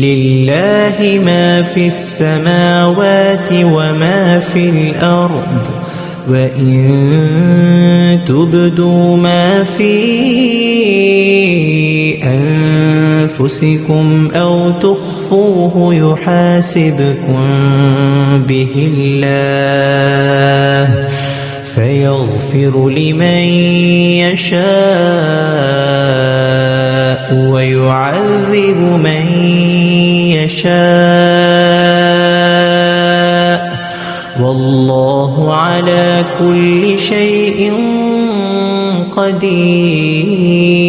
لله ما في السماوات وما في الأرض وإن تبدوا ما في أنفسكم أو تخفوه يحاسبكم به الله فيغفر لمن يشاء ويعذب من يشاء والله على كل شيء قدير।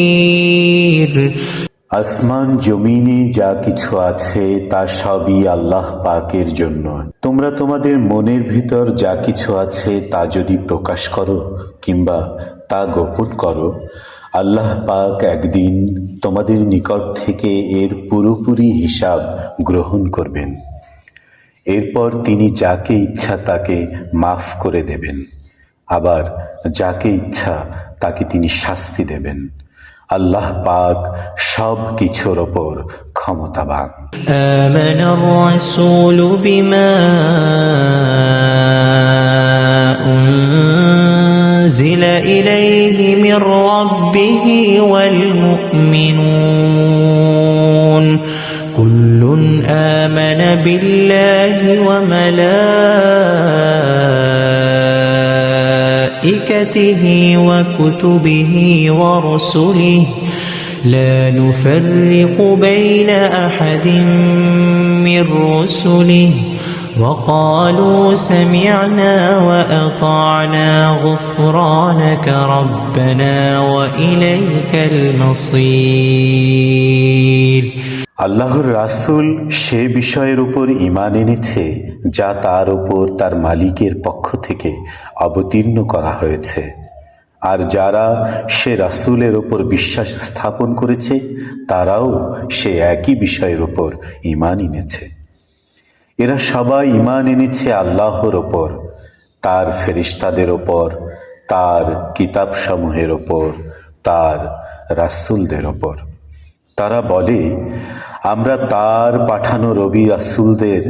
আসমান জমিনে যা কিছু আছে তা সবই আল্লাহ পাকের জন্য। তোমরা তোমাদের মনের ভিতর যা কিছু আছে তা যদি প্রকাশ করো কিংবা তা গোপন করো, আল্লাহ পাক একদিন তোমাদের নিকট থেকে এর পুরোপুরি হিসাব গ্রহণ করবেন। এরপর তিনি যাকে ইচ্ছা তাকে মাফ করে দেবেন, আবার যাকে ইচ্ছা তাকে তিনি শাস্তি দেবেন। আল্লাহ পাক সব কিছুর ওপর ক্ষমতাবান। আমানার রাসূলু বিমা উনজিলা ইলাইহি মির রাব্বিহি ওয়াল মুমিনুন কুল্লুন আমানা বিল্লাহি ওয়া ملائكته وكتبه ورسله لا نفرق بين أحد من رسله وقالوا سمعنا وأطعنا غفرانك ربنا وإليك المصير। আল্লাহর রাসূল সে বিষয়ের উপর ঈমান এনেছে যা তার উপর তার মালিকের পক্ষ থেকে অবতীর্ণ করা হয়েছে, আর যারা সে রাসূলের উপর বিশ্বাস স্থাপন করেছে তারাও সে একই বিষয়ের উপর ঈমান এনেছে। এরা সবাই ঈমান এনেছে আল্লাহর ওপর, তার ফেরেশতাদের ওপর, তার কিতাবসমূহের ওপর, তার রাসূলদের ওপর। তারা বলে, আমরা তার পাঠানো নবী রাসূলদের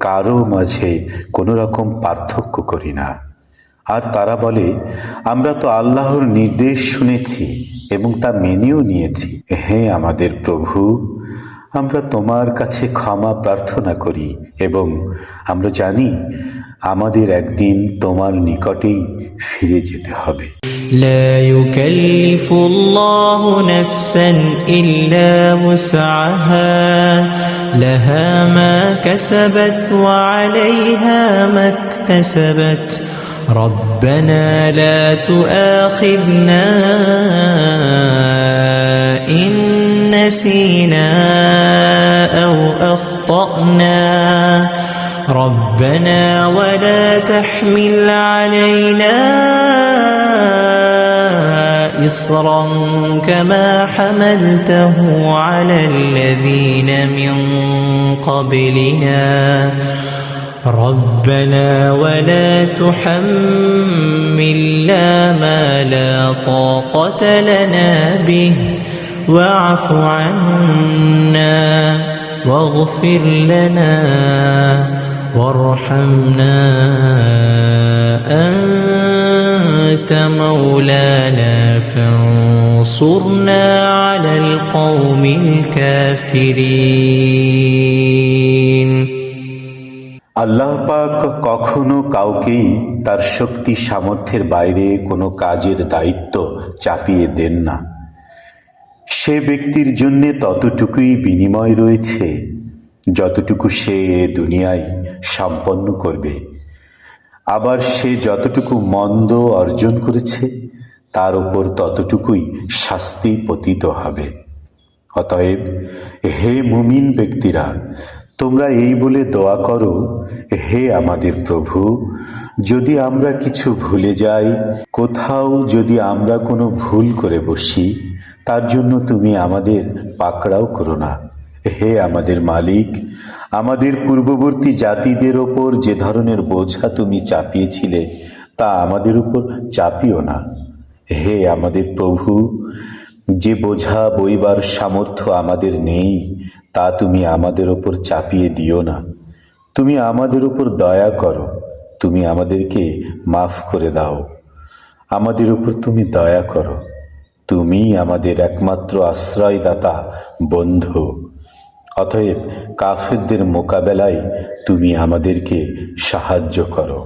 কারো মাঝে কোনো রকম পার্থক্য করি না। আর তারা বলে, আমরা তো আল্লাহর নির্দেশ শুনেছি এবং তা মেনেও নিয়েছি। হে আমাদের প্রভু, আমরা তোমার কাছে ক্ষমা প্রার্থনা করি এবং আমরা জানি আমাদের একদিন তোমার নিকটেই ফিরে যেতে হবে। لا يكلف الله نفسا إلا وسعها لها ما كسبت وعليها ما اكتسبت ربنا لا تؤاخذنا إن نسينا أو أخطأنا ربنا ولا تحمل علينا إصرا كما حملته على الذين من قبلنا ربنا ولا تحملنا ما لا طاقة لنا به واعف عنا واغفر لنا وارحمنا أنت مولانا فانصرنا على القوم الكافرين। আল্লাহ পাক কখনো কাউকেই তার শক্তি সামর্থ্যের বাইরে কোনো কাজের দায়িত্ব চাপিয়ে দেন না। সে ব্যক্তির জন্যে ততটুকুই বিনিময় রয়েছে যতটুকু সে দুনিয়ায় সম্পন্ন করবে, আবার সে যতটুকু মন্দ অর্জন করেছে তার উপর ততটুকুই শাস্তি পতিত হবে। অতএব হে মুমিন ব্যক্তিরা, তোমরা এই বলে দোয়া করো, হে আমাদের প্রভু, যদি আমরা কিছু ভুলে যাই, কোথাও যদি আমরা কোনো ভুল করে বসি, তার জন্য তুমি আমাদের পাকড়াও করো না। হে আমাদের মালিক, আমাদের পূর্ববর্তী জাতিদের ওপর যে ধরনের বোঝা তুমি চাপিয়েছিলে তা আমাদের উপর চাপিও না। হে আমাদের প্রভু, যে বোঝা বইবার সামর্থ্য আমাদের নেই, তা তুমি আমাদের ওপর চাপিয়ে দিও না। তুমি আমাদের উপর দয়া করো, তুমি আমাদেরকে মাফ করে দাও। আমাদের উপর তুমি দয়া করো, তুমি আমাদের একমাত্র আশ্রয়দাতা, বন্ধু। অতএব কাফেরদের মোকাবেলায় তুমি আমাদেরকে সাহায্য করো।